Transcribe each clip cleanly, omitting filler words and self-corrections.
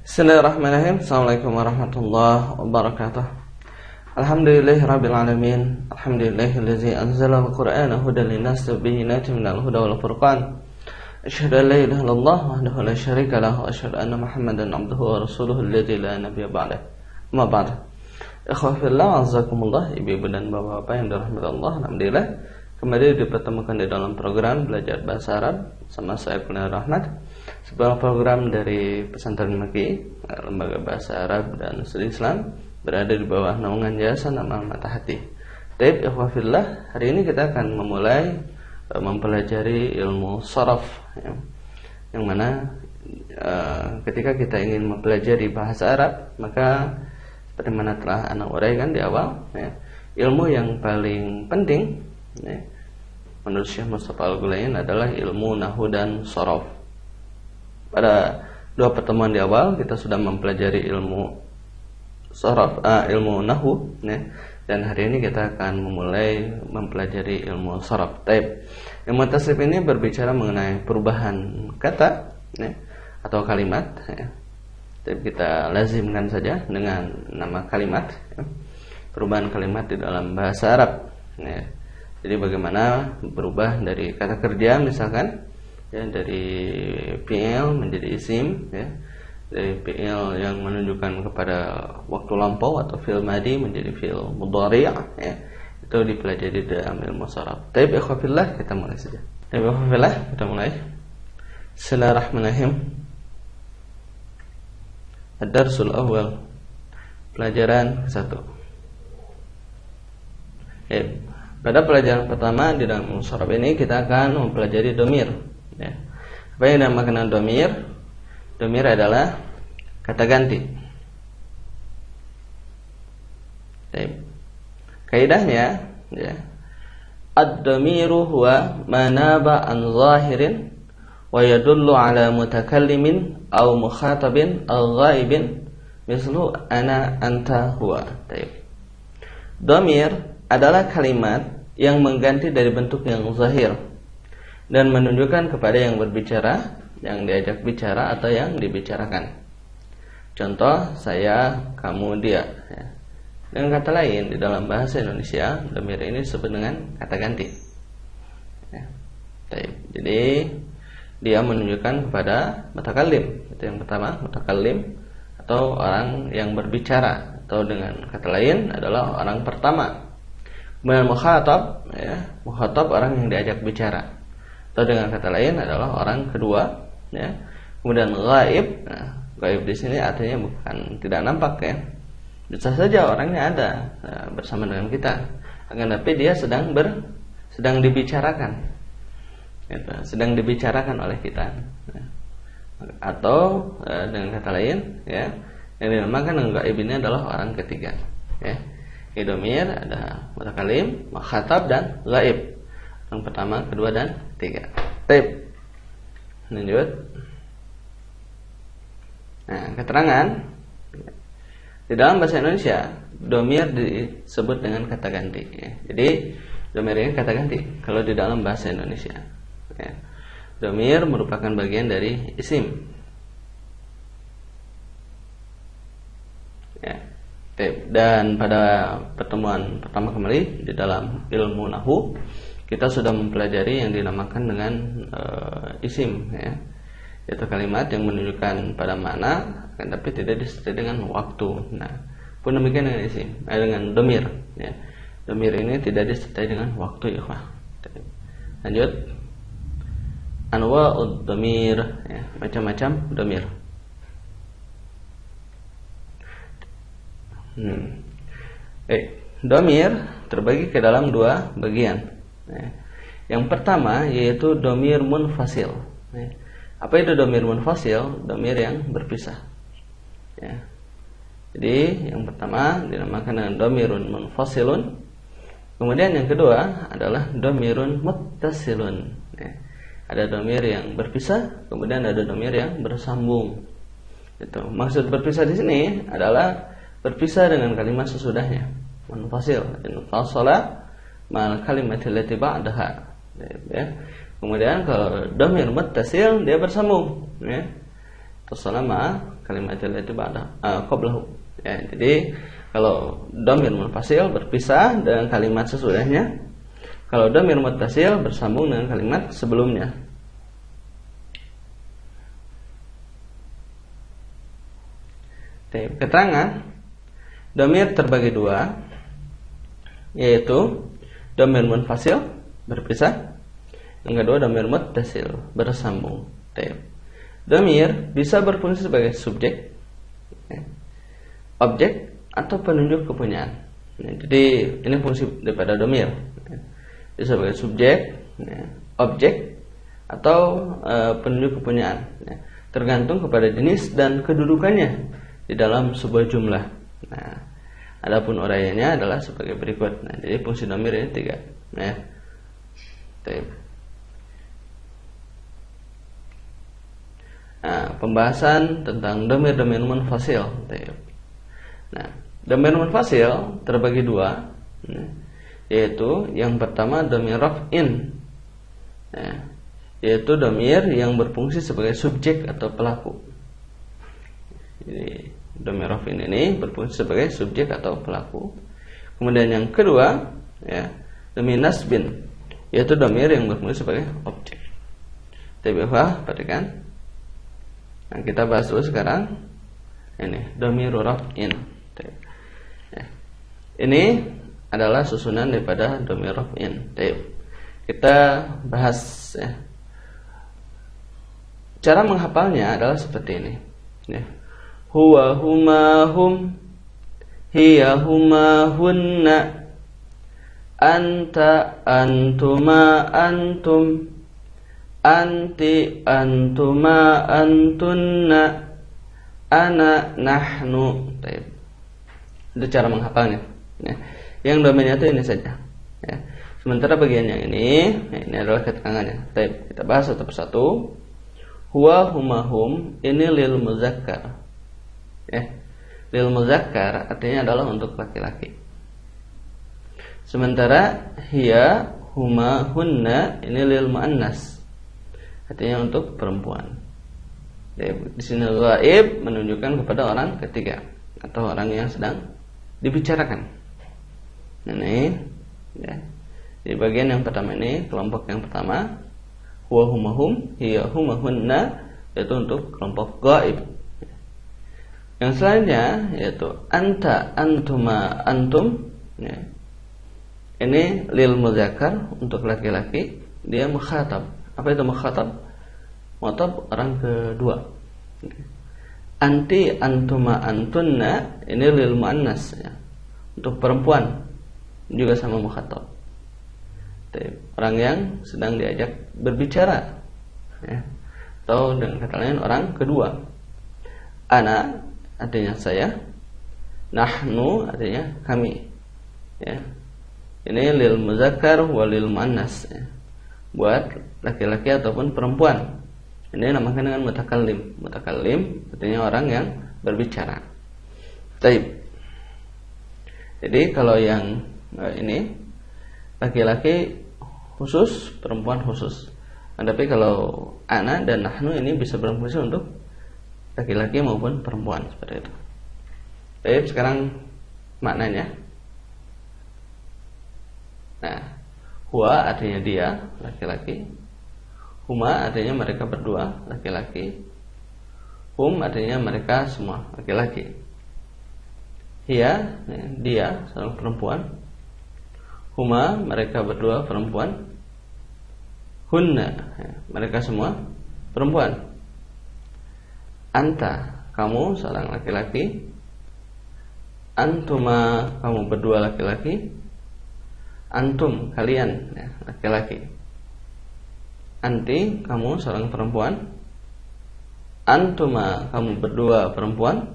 Bismillahirrahmanirrahim. Assalamualaikum warahmatullahi wabarakatuh. Alhamdulillahirabbil alamin. Alhamdulillahillazi anzala al-Qur'ana hudan lin-nas wa bayyinatin minal huda wal furqan. Asyhadu an la ilaha illallah wahdahu la syarika lahu wa asyhadu anna Muhammadan abduhu wa rasuluhu alladzi la nabiyya ba'dahu. Amma ba'd. Ikhwah fillah, azakumullah, ibu-ibu dan bapak-bapak yang dirahmati Allah. Alhamdulillah kembali dipertemukan di dalam program belajar bahasa Arab sama saya Kurniawan Rahmat, sebuah program dari Pesantren Maki, lembaga bahasa Arab dan studi Islam, berada di bawah naungan Yayasan Amal Mata Hati. Taib ikhwah fillah, hari ini kita akan memulai mempelajari ilmu sharaf, ya, yang mana ketika kita ingin mempelajari bahasa Arab, maka seperti mana telah anak uraikan di awal, ya, ilmu yang paling penting, ya, menurut Syekh Mustafa Al-Ghulayan adalah ilmu nahwu dan sharaf. Pada dua pertemuan di awal kita sudah mempelajari ilmu sharaf, ilmu nahwu, ya, dan hari ini kita akan memulai mempelajari ilmu sharaf. Taib. Ilmu tasrif ini berbicara mengenai perubahan kata, ya, atau kalimat, ya. Taib, kita lazimkan saja dengan nama kalimat, ya. Perubahan kalimat di dalam bahasa Arab, ya. Jadi bagaimana berubah dari kata kerja misalkan, ya, dari fi'il menjadi isim, ya, dari fi'il yang menunjukkan kepada waktu lampau atau fi'il madi menjadi fi'il mudhari', ya, itu dipelajari dalam ilmu sharaf. Taib ikhwah fillah, kita mulai saja. Taib ikhwah fillah, kita mulai. Bismillahirrahmanirrahim. Ad-darsul awal, pelajaran 1. Pada pelajaran pertama di dalam ilmu sharaf ini kita akan mempelajari domir, ya. Apa yang dinamakan domir? Domir adalah kata ganti. Kaidahnya, ya, ad-domiru huwa manaba an zahirin wa yadullu ala mutakallimin aw mukhatabin aw ghaibin mislu ana anta huwa. Domir adalah kalimat yang mengganti dari bentuk yang zahir dan menunjukkan kepada yang berbicara, yang diajak bicara atau yang dibicarakan. Contoh, saya, kamu, dia, ya. Dengan kata lain, di dalam bahasa Indonesia domir ini disebut dengan kata ganti, ya. Jadi dia menunjukkan kepada mutakallim. Itu yang pertama, mutakallim atau orang yang berbicara, atau dengan kata lain adalah orang pertama. Kemudian mukhatab, ya, mukhatab orang yang diajak bicara, atau dengan kata lain adalah orang kedua, ya. Kemudian ghaib, nah, ghaib di sini artinya bukan tidak nampak, ya. Bisa saja orangnya ada, nah, bersama dengan kita, akan tapi dia sedang dibicarakan, gitu, sedang dibicarakan oleh kita, ya. Atau dengan kata lain, ya, yang dinamakan dengan ghaib ini adalah orang ketiga, ya. Domir ada mutakallim, mukhatab dan ghaib. Yang pertama, kedua dan ketiga. Taib. Lanjut. Nah, keterangan di dalam bahasa Indonesia domir disebut dengan kata ganti, ya. Jadi domir ini kata ganti kalau di dalam bahasa Indonesia, ya. Domir merupakan bagian dari isim, ya. Dan pada pertemuan pertama kembali di dalam ilmu nahwu kita sudah mempelajari yang dinamakan dengan isim, ya. Itu kalimat yang menunjukkan pada makna tapi tidak disertai dengan waktu. Nah, pun demikian dengan isim, dengan domir, ya. Domir ini tidak disertai dengan waktu, ya. Lanjut. Anwa'ud domir, ya, macam-macam domir. Domir terbagi ke dalam dua bagian, ya. Yang pertama yaitu domir munfasil, ya. Apa itu domir munfasil? Domir yang berpisah, ya. Jadi yang pertama dinamakan dengan domirun munfasilun. Kemudian yang kedua adalah domirun muttasilun, ya. Ada domir yang berpisah, kemudian ada domir yang bersambung. Itu maksud berpisah di sini adalah berpisah dengan kalimat sesudahnya, munfasil, infasala mal kalimatil lati ba'daha, ya. Kemudian kalau domir muttasil dia bersambung, ya. Tasala ma kalimat allati ba'da qablahu. Ya, jadi kalau dhamir munfasil berpisah dengan kalimat sesudahnya, kalau dhamir muttasil bersambung dengan kalimat sebelumnya. Keterangan dhamir terbagi dua, yaitu dhamir munfasil berpisah, yang kedua dhamir muttasil bersambung. Dhamir bisa berfungsi sebagai subjek, objek, atau penunjuk kepunyaan. Jadi ini fungsi daripada dhamir, bisa sebagai subjek, objek, atau penunjuk kepunyaan, tergantung kepada jenis dan kedudukannya di dalam sebuah jumlah. Nah, adapun uraiannya adalah sebagai berikut. Nah, jadi fungsi dhamir ini 3. Nah, pembahasan tentang dhamir-dhamir munfasil. Nah, dhamir munfasil terbagi dua, yaitu yang pertama dhamir raf'in, yaitu dhamir yang berfungsi sebagai subjek atau pelaku. Jadi dhamir raf'in ini berfungsi sebagai subjek atau pelaku. Kemudian yang kedua, dhamir nasbin, yaitu dhamir yang berfungsi sebagai objek. Perhatikan. Nah, kita bahas dulu sekarang ini dhamir raf'in. Ini adalah susunan daripada dhamir raf'in. Kita bahas ya. Cara menghafalnya adalah seperti ini. Huwa huma hum, hiya huma hunna, anta antuma antum, anti antuma antunna, ana nahnu. Itu cara menghafalnya. Yang domainnya itu ini saja. Sementara bagian yang ini adalah keterangannya. Kita bahas satu persatu. Huwa huma hum ini lil muzakkar. Lil muzakkar artinya adalah untuk laki-laki. Sementara hiya huma hunna ini lil muannas, artinya untuk perempuan. Di sini ghaib menunjukkan kepada orang ketiga atau orang yang sedang dibicarakan. Ini di bagian yang pertama ini, kelompok yang pertama huwa huma hum, hiya huma hunna, yaitu untuk kelompok ghaib. Yang selanjutnya yaitu anta antuma antum, ini lil muzakkar untuk laki-laki, dia mukhatab. Apa itu mukhatab? Mukhatab orang kedua. Anti antuma antunna ini lil muannas, untuk perempuan, juga sama mukhatab. Orang yang sedang diajak berbicara, atau dengan kata lain orang kedua. Ana artinya saya, nahnu artinya kami. Ini lil muzakkar wa lil muannas, buat laki-laki ataupun perempuan. Ini namakan dengan mutakallim. Mutakallim artinya orang yang berbicara. Jadi kalau yang ini laki-laki khusus, perempuan khusus. Tapi kalau ana dan nahnu ini bisa berfungsi untuk laki-laki maupun perempuan, seperti itu. Baik, sekarang maknanya. Nah, huwa artinya dia, laki-laki. Huma artinya mereka berdua, laki-laki. Hum artinya mereka semua, laki-laki. Hiya, dia, seorang perempuan. Huma, mereka berdua, perempuan. Hunna, mereka semua, perempuan. Anta, kamu seorang laki-laki. Antuma, kamu berdua laki-laki. Antum, kalian laki-laki. Anti, kamu seorang perempuan. Antuma, kamu berdua perempuan.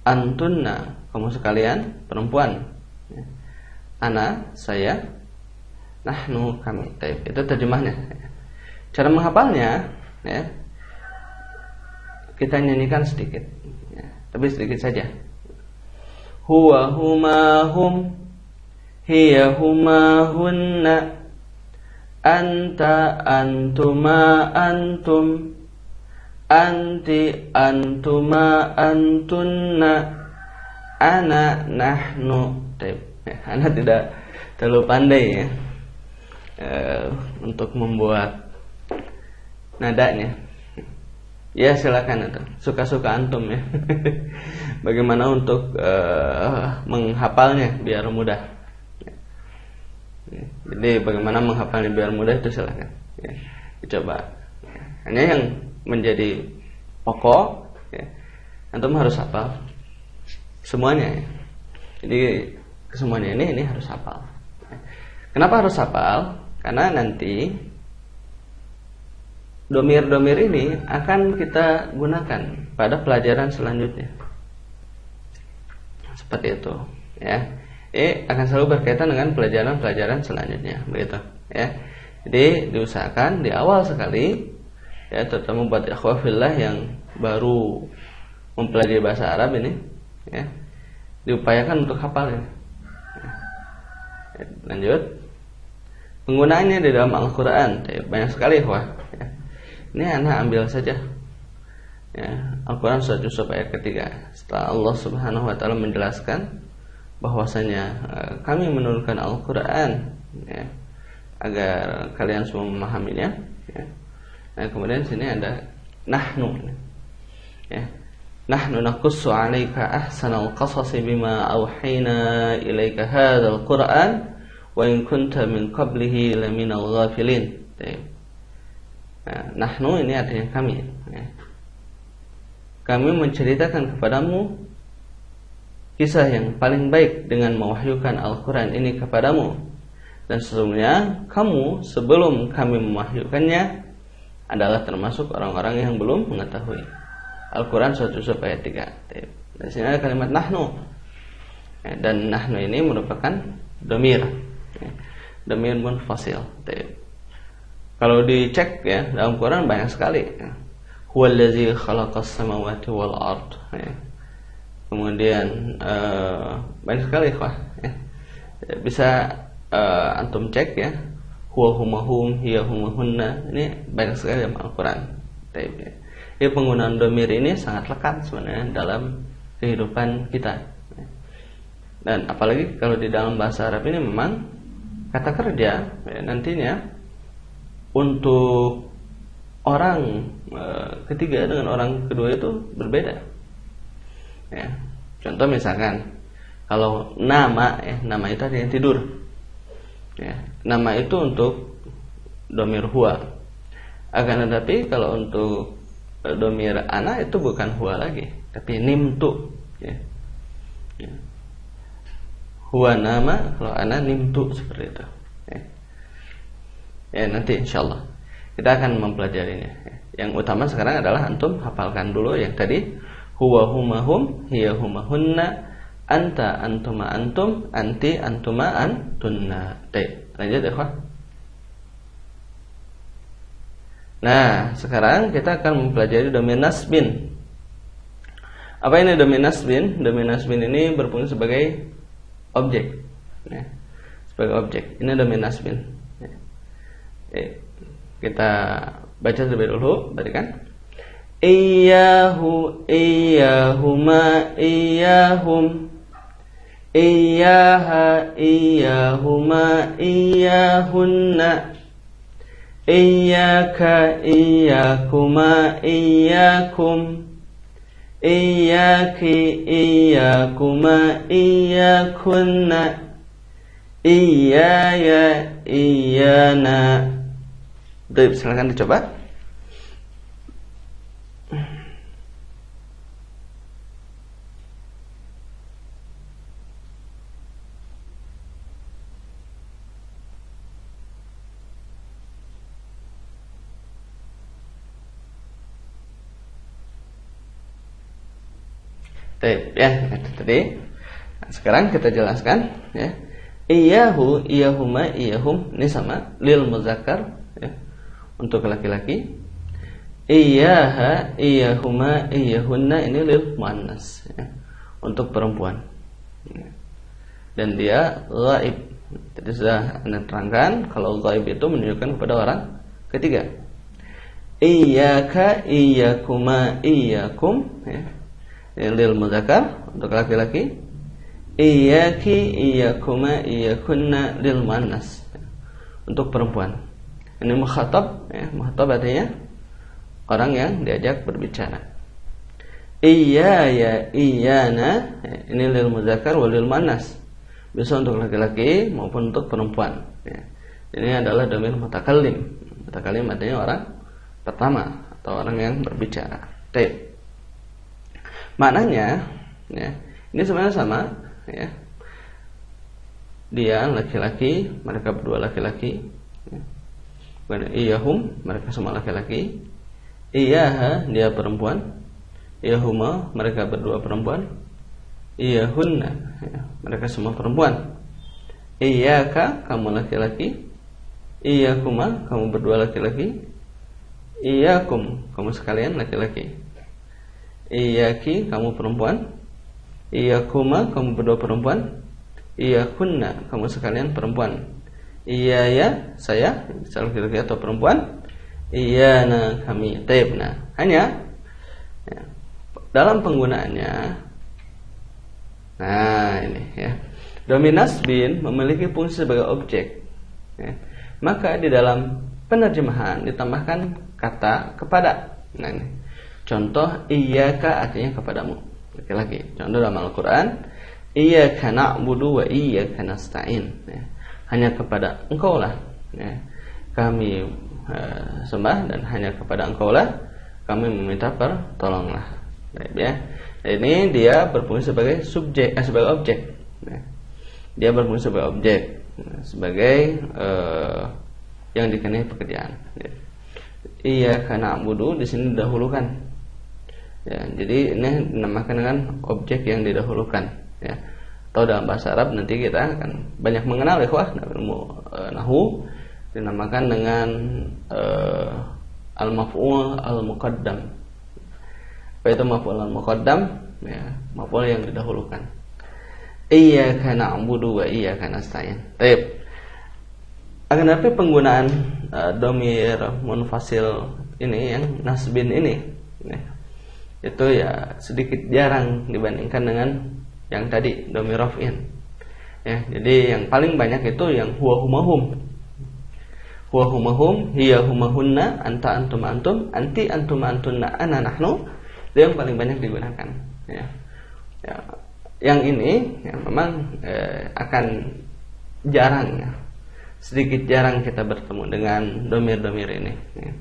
Antunna, kamu sekalian perempuan. Ana, saya. Nahnu, kami. Itu terjemahnya. Cara menghafalnya, kita nyanyikan sedikit, tapi sedikit saja. Huwa huma hum, hiya huma hunna, anta antuma antum, anti, antuma, antunna, ana, nahnu. Ana tidak terlalu pandai ya untuk membuat nadanya. Ya silakan itu, suka-suka antum ya. Bagaimana untuk menghafalnya biar mudah. Jadi bagaimana menghafalnya biar mudah itu silakan. Ya, dicoba. Hanya yang menjadi pokok, ya, antum harus hafal semuanya. Ya. Jadi semuanya ini harus hafal. Kenapa harus hafal? Karena nanti domir-domir ini akan kita gunakan pada pelajaran selanjutnya. Seperti itu, ya. Akan selalu berkaitan dengan pelajaran-pelajaran selanjutnya, begitu, ya. Jadi diusahakan di awal sekali, ya, terutama buat ikhwah fillah yang baru mempelajari bahasa Arab ini, ya, diupayakan untuk hafal ya. Lanjut. Penggunaannya di dalam Al-Quran banyak sekali, wah. Ya. Ini anak ambil saja. Ya, Al-Quran surat Yusuf ayat ketiga. Setelah Allah Subhanahu Wa Taala menjelaskan bahwasanya kami menurunkan Al-Quran, ya, agar kalian semua memahaminya. Ya. Nah, kemudian sini ada nahnu. Ya. Nahnu naqussu 'alaika ahsanal qasasi bima auhayna ilaika hadzal Qur'an wa in kunta min qablihi laminal ghafilin. Nah, nahnu ini artinya kami, ya. Kami menceritakan kepadamu kisah yang paling baik dengan mewahyukan Al-Quran ini kepadamu, dan sesungguhnya kamu sebelum kami mewahyukannya adalah termasuk orang-orang yang belum mengetahui. Al-Quran surat Yusuf ayat 3. Di sini ada kalimat nahnu, dan nahnu ini merupakan domir, domir munfasil. Kalau dicek ya dalam Quran banyak sekali. Huwallazi khalaqas samawati wal ard. Kemudian banyak sekali ya. Bisa antum cek ya. Huwa humahum hiya humahunna. Ini banyak sekali dalam Al-Quran. Jadi penggunaan domir ini sangat lekat sebenarnya dalam kehidupan kita. Dan apalagi kalau di dalam bahasa Arab ini memang kata kerja ya, nantinya untuk orang ketiga dengan orang kedua itu berbeda. Ya. Contoh misalkan kalau nama, ya, nama itu artinya tidur. Ya. Nama itu untuk domir huwa. Akan tetapi kalau untuk domir ana itu bukan huwa lagi, tapi nimtu. Ya. Ya. Huwa nama, kalau ana nimtu, seperti itu. Ya. Ya, nanti insyaallah kita akan mempelajarinya. Yang utama sekarang adalah antum hafalkan dulu yang tadi, huwa humahum hiya humahunna, anta antuma antum, anti antuma antunna. Lanjut ya, Pak. Nah, sekarang kita akan mempelajari domir nasbin. Apa ini domir nasbin? Domir nasbin ini berfungsi sebagai objek, ya, sebagai objek. Ini domir nasbin. Kita baca terlebih dulu, berikan. Iyyahu, iyyahuma, iyyahum, iyyaha, iyyahuma, iyyahunna, iyyaka, iyyakuma, iyyakum, iyyaki, iyyakuma, iyyakunna, iyyaya, iyyana. Baik, silakan dicoba. Baik, ya, itu tadi. Nah, sekarang kita jelaskan ya. Iyyahu, iyyahuma, iyyahum ini sama lil muzakkar ya, untuk laki-laki. Iyyaha, iyyahuma, iyyahunna ini lil muannas ya, untuk perempuan. Dan dia ghaib. Jadi sudah Anda terangkan kalau ghaib itu menunjukkan kepada orang ketiga. Iyyaka, iyyakuma, iyyakum, ya. Ini lil muzakkar untuk laki-laki. Iyyaki, iyyakuma, iyyakunna lil muannas, untuk perempuan. Ini mukhatab, ya. Mukhatab artinya orang yang diajak berbicara. Iyaya, iyana, ini lil muzakkar wa lil muannas, bisa untuk laki-laki maupun untuk perempuan, ya. Ini adalah dhamir mutakallim. Mutakallim artinya orang pertama atau orang yang berbicara. Baik. Maknanya, ya, ini sebenarnya sama, ya. Dia laki-laki, mereka berdua laki-laki, ya. Iyahum, mereka semua laki-laki. Iyaha, dia perempuan. Iyahuma, mereka berdua perempuan. Iyahunna, ya, mereka semua perempuan. Iyaka, kamu laki-laki. Iyakuma, kamu berdua laki-laki. Iyakum, kamu sekalian laki-laki. Iyaki, kamu perempuan. Iyakuma, kamu berdua perempuan. Iyakunna, kamu sekalian perempuan. Iyaya, saya, bisa laki-laki atau perempuan. Iyana, kami. Taibna. Hanya, ya, dalam penggunaannya, nah ini, ya, dhamir nasbin memiliki fungsi sebagai objek, ya. Maka di dalam penerjemahan ditambahkan kata kepada. Nah ini contoh, iyyaka artinya kepadamu, laki-laki. Contoh dalam Al-Quran, iyyaka na'budu wa iyyaka nasta'in, ya. Hanya kepada engkau lah, ya, kami sembah, dan hanya kepada engkau lah kami meminta pertolongan. Ya. Ini dia berfungsi sebagai subjek, sebagai objek, ya. Dia berfungsi sebagai objek, sebagai yang dikenai pekerjaan, ya. Iyyaka na'budu di sini didahulukan, ya. Jadi ini dinamakan dengan objek yang didahulukan, ya. Atau dalam bahasa Arab nanti kita akan banyak mengenal ikhwah ilmu nahwu, dinamakan dengan al-maf'ul al-muqaddam. Apa itu maf'ul al-muqaddam? Ya, maf'ul yang didahulukan. Iyyaka na'budu wa iyyaka nasta'in. Baik. Akan tetapi penggunaan dhamir munfasil ini, yang nasbin ini, ya, itu ya sedikit jarang dibandingkan dengan yang tadi dhamir raf'in. Ya, jadi yang paling banyak itu yang huwa humahum. Huwa humahum, hiya humahunna, anta antum antum, anti antum antunna, ana nahnu. Itu yang paling banyak digunakan, ya. Ya, yang ini ya, memang akan jarang, ya. Sedikit jarang kita bertemu dengan dhamir-dhamir ini, ya.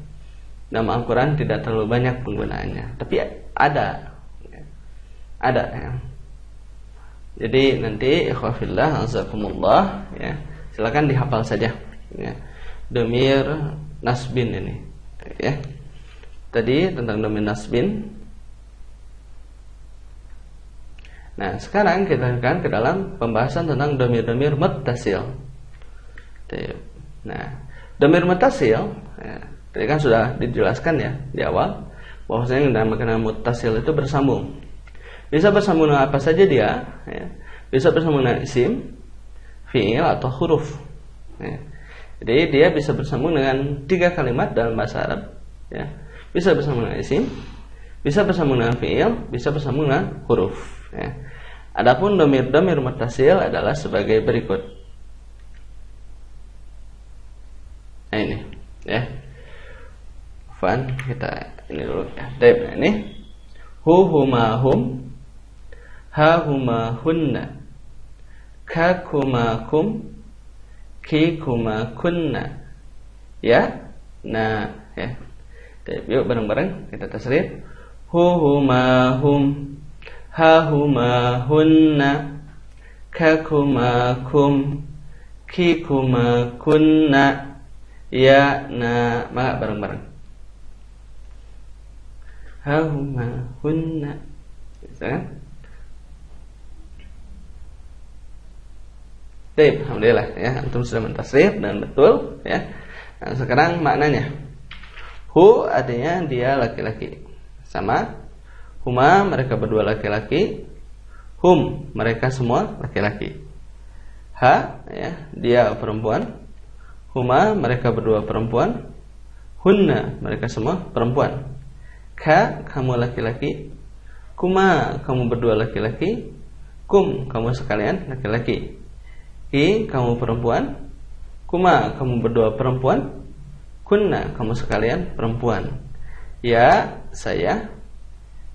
Dalam Al-Quran tidak terlalu banyak penggunaannya, tapi ada, ya. Ada, ya. Jadi nanti ikhwafillah azakumullah, ya, silakan dihafal saja, ya, dhamir nasbin ini, ya. Tadi tentang dhamir nasbin. Nah, sekarang kita akan ke dalam pembahasan tentang dhamir-dhamir muttasil. Nah, dhamir muttasil, ya, tadi kan sudah dijelaskan, ya, di awal, bahwasanya yang dinamakan muttasil itu bersambung. Bisa bersambung dengan apa saja dia, ya. Bisa bersambung dengan isim, fi'il atau huruf, ya. Jadi dia bisa bersambung dengan 3 kalimat dalam bahasa Arab, ya. Bisa bersambung dengan isim, bisa bersambung dengan fi'il, bisa bersambung dengan huruf, ya. Adapun dhamir-dhamir muttasil adalah sebagai berikut. Nah ini, ya. Kita ini dulu, ya. Nah, ini hu huma hum, ha huma hunna, ka kuma kum, ki kuma kunna, ya. Nah, ya. Yuk bareng-bareng kita tasrif. Hu huma hum, ha huma hunna, ka kuma kum, ki kuma kunna, ya na. Maka bareng-bareng. Ha huma hunna, bisa kan? Baik, alhamdulillah, ya, antum sudah mentasrif dan betul, ya. Nah, sekarang maknanya. Hu artinya dia laki-laki. Sama. Huma, mereka berdua laki-laki. Hum, mereka semua laki-laki. Ha, ya, dia perempuan. Huma, mereka berdua perempuan. hunna, mereka semua perempuan. Ka, kamu laki-laki. Kuma, kamu berdua laki-laki. Kum, kamu sekalian laki-laki. Ki, kamu perempuan. Kuma, kamu berdua perempuan. Kunna, kamu sekalian perempuan. Ya, saya.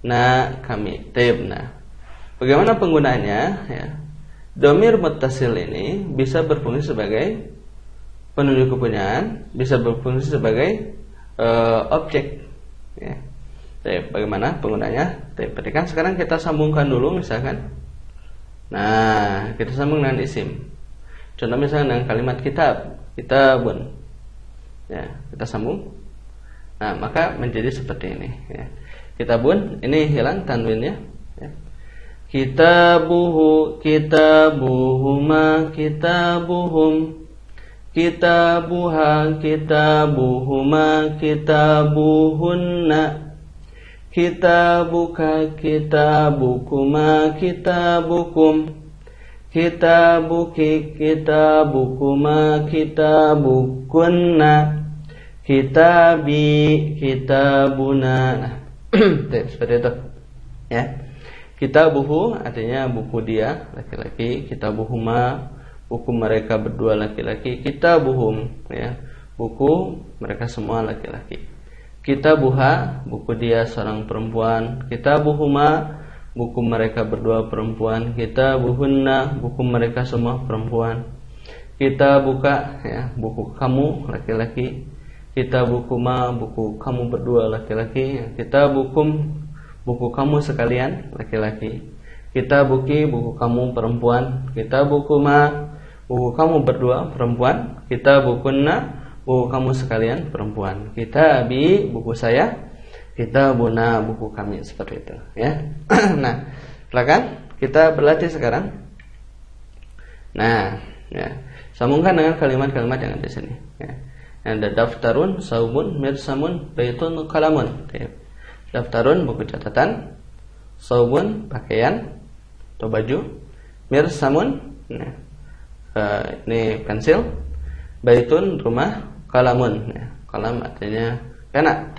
Na, kami. Taib. Nah, bagaimana penggunaannya? Ya. Dhamir muttasil ini bisa berfungsi sebagai penunjuk kepunyaan, bisa berfungsi sebagai objek. Ya. Taib. Bagaimana penggunaannya? Taib. Perhatikan, sekarang kita sambungkan dulu misalkan. Nah, kita sambung dengan isim. Contoh misalnya dengan kalimat kitab, kitabun. Ya, kita sambung. Nah, maka menjadi seperti ini. Ya. Kitabun, ini hilang tanwinnya. Ya. Kitabuhu, kitabuhuma, kitabuhum, kitabuha, kitabuhuma, kitabuhunna, kitabuka, kitabukuma, kitabukum, kitabuki, kitabukuma, kitabukunna, kitabi, kitabuna. Nah, seperti itu. Ya. Kitabuhu artinya buku dia laki-laki, kitabuhuma buku mereka berdua laki-laki, kitabuhum ya, buku mereka semua laki-laki. Kitabuha buku dia seorang perempuan, kitabuhuma buku mereka berdua perempuan, kitabuhunna buku mereka semua perempuan. Kitabuka ya, buku kamu laki-laki. Kitabukuma buku kamu berdua laki-laki. Kitabukum buku kamu sekalian laki-laki. Kitabuki buku kamu perempuan. Kitabukuma buku kamu berdua perempuan. Kitabukunna buku kamu sekalian perempuan. Kitabi buku saya. Kitabuna buku kami. Seperti itu ya. Nah, silakan kita berlatih sekarang. Nah, ya, sambungkan dengan kalimat-kalimat yang ada di sini ya. Ada daftarun, saubun, mirsamun, baitun, kalamun. Daftarun buku catatan, saubun pakaian atau baju, mirsamun ini pensil, baitun rumah, kalamun kalam artinya pena.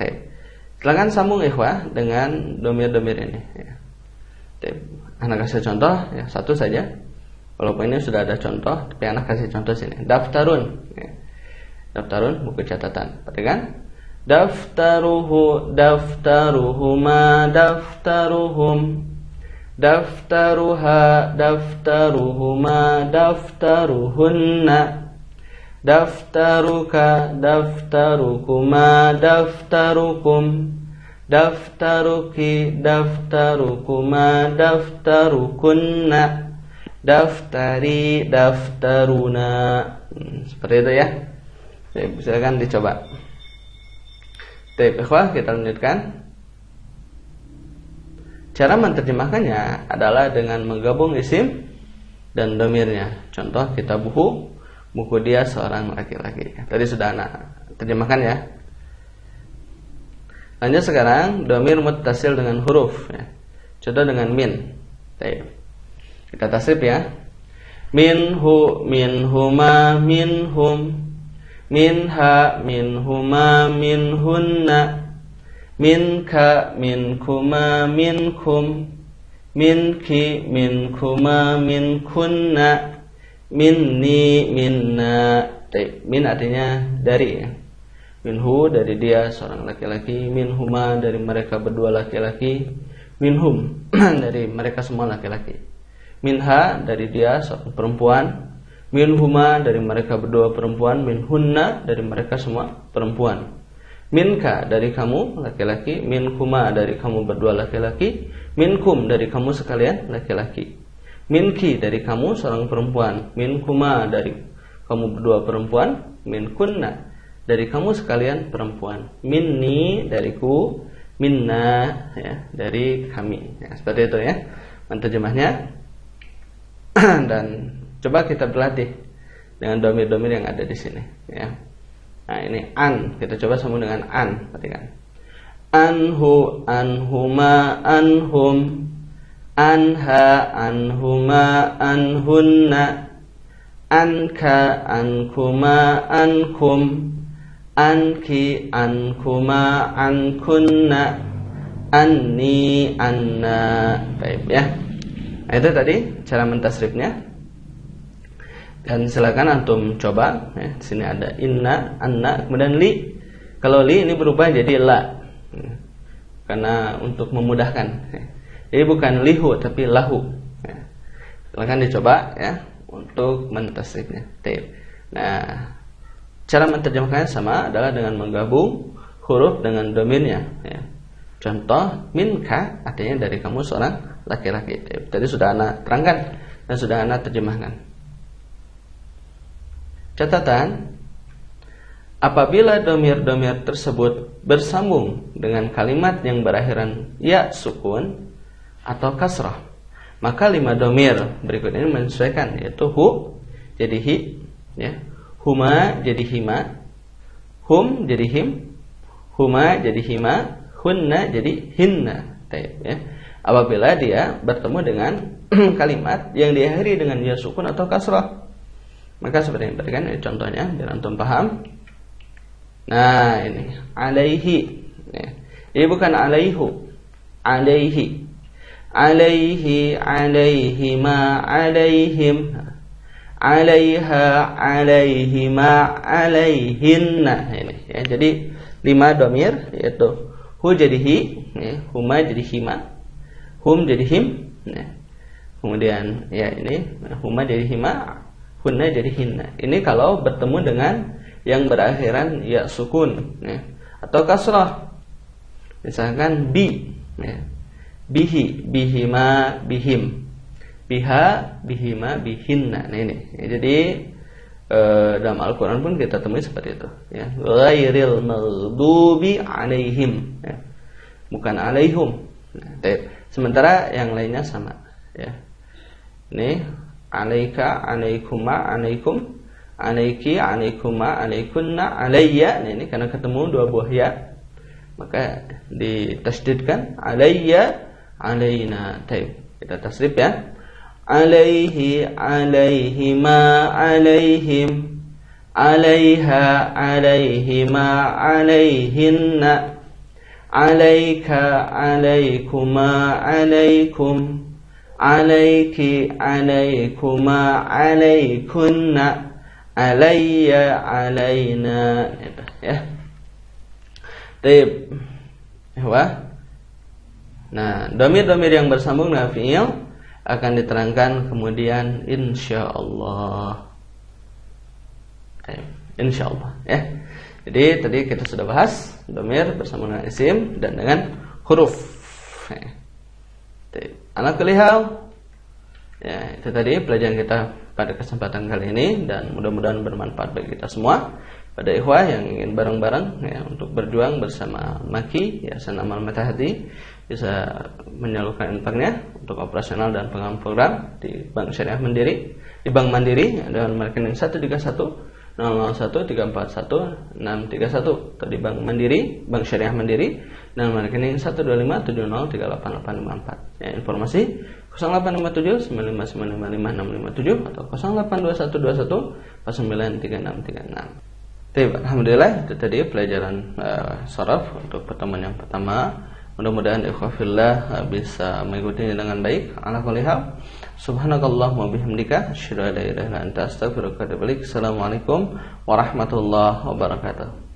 Silakan sambung ikhwah dengan domir-domir ini ya. Anak kasih contoh ya, satu saja. Walaupun ini sudah ada contoh, tapi anak kasih contoh sini. Daftarun ya. Daftarun buku catatan. Perhatikan. Daftaruhu, daftaruhuma, daftaruhum, daftaruha, daftaruhuma, daftaruhunna, daftaruka, daftarukuma, daftarukum, daftaruki, daftarukuma, daftarukunna, daftari, daftaruna. Seperti itu ya. Silakan dicoba. Ikhwah, kita lanjutkan. Cara menerjemahkannya adalah dengan menggabung isim dan domirnya. Contoh, kitabuhu, buku dia seorang laki-laki. Tadi sudah anak terjemahkan ya. Lanjut sekarang, domir muttasil dengan huruf ya. Contoh dengan min. Kita tasrif ya. Minhu, minhuma, minhum, minha, minhuma, minhunna, minka, minkuma, minkum, minki, minkuma, minkunna, minni, minna. Min artinya dari ya. Minhu dari dia seorang laki-laki, minhuma dari mereka berdua laki-laki, minhum dari mereka semua laki-laki, minha dari dia seorang perempuan, minhuma dari mereka berdua perempuan, minhunna dari mereka semua perempuan, minka dari kamu laki-laki, minkuma dari kamu berdua laki-laki, minkum dari kamu sekalian laki-laki, minki dari kamu seorang perempuan, minkuma dari kamu berdua perempuan, minkunna dari kamu sekalian perempuan, minni dariku, minna ya, dari kami ya, seperti itu ya menerjemahnya. Dan coba kita berlatih dengan domir-domir yang ada di sini ya. Nah, ini an, kita coba sambung dengan an. Perhatikan. Anhu, anhuma, anhum, anha, anhuma, anhunna, anka, ankuma, ankum, anki, ankuma, ankunna, anni, anna. Baik ya. Nah, itu tadi cara mentasrifnya. Dan silakan antum coba ya. Di sini ada inna, anna, kemudian li. Kalau li ini berubah jadi la. Karena untuk memudahkan. Jadi bukan lihu tapi lahu. Silakan dicoba ya untuk mentasrifnya. Nah, cara menerjemahkannya sama adalah dengan menggabung huruf dengan domirnya ya. Contoh minka artinya dari kamu seorang laki-laki. Tadi sudah ana terangkan dan sudah ana terjemahkan. Catatan, apabila domir-domir tersebut bersambung dengan kalimat yang berakhiran ya sukun atau kasrah, maka 5 domir berikut ini menyesuaikan, yaitu hu jadi hi ya, huma jadi hima, hum jadi him, huma jadi hima, hunna jadi hinna. Ya. Apabila dia bertemu dengan kalimat yang diakhiri dengan ya sukun atau kasrah, maka seperti yang tadi kan contohnya biar antum paham. Nah ini alaihi ya. Ini bukan alaihu, alaihi, alaihi, alaihima, alaihim, alaiha, alaihima, alaihinna. Ini ya. Jadi 5 domir, yaitu hu jadi hi ya. Huma jadi hima, hum jadi him ya. Kemudian ya ini huma jadi hima, hunna jadi hinna. Ini kalau bertemu dengan yang berakhiran ya sukun ya. Atau kasrah, misalkan bi ya. Bihi, bihima, bihim, biha, bihima, bihinna. Nah ini ya, jadi dalam Al-Quran pun kita temui seperti itu ya. Ghairil maghdubi alaihim ya. Bukan alaihum. Nah, sementara yang lainnya sama ya. Ini alaika, alaikuma, alaikum, alaiki, alaikuma, alaikunna, alayya. Nah, ini karena ketemu 2 buah ya, maka ditasydidkan alayya, alaina. Kita tasrif ya. Alaihi, alaihima, alaihim, alaiha, alaihima, alaihinna, alaika, alaikuma, alaikum, alaiki, alaikuma, alaikunna, alayya, alaina. Ya. Baik. Nah, domir-domir yang bersambung dengan fi'il akan diterangkan kemudian insyaallah. Insyaallah ya. Jadi tadi kita sudah bahas domir bersambung dengan isim dan dengan huruf. Ala kulli hal ya, itu tadi pelajaran kita pada kesempatan kali ini dan mudah-mudahan bermanfaat bagi kita semua. Pada ikhwah yang ingin bareng-bareng ya, untuk berjuang bersama Maki Yayasan Amal Mata Hati bisa menyalurkan infaknya untuk operasional dan pengembangan program di Bank Syariah Mandiri, di Bank Mandiri dengan rekening 131 001 341 631 atau di Bank Mandiri, Bank Syariah Mandiri dengan rekening 12570388854. Ya, informasi 0857 9595557 atau 082121 093636. Alhamdulillah, itu tadi pelajaran sharaf untuk pertemuan yang pertama. Mudah-mudahan ikhwafillah bisa mengikutinya dengan baik. Ala kulli hal, subhanakallahumma bihamdika asyhadu an la ilaha illa anta astaghfiruka wa atubu ilaik. Assalamualaikum warahmatullahi wabarakatuh.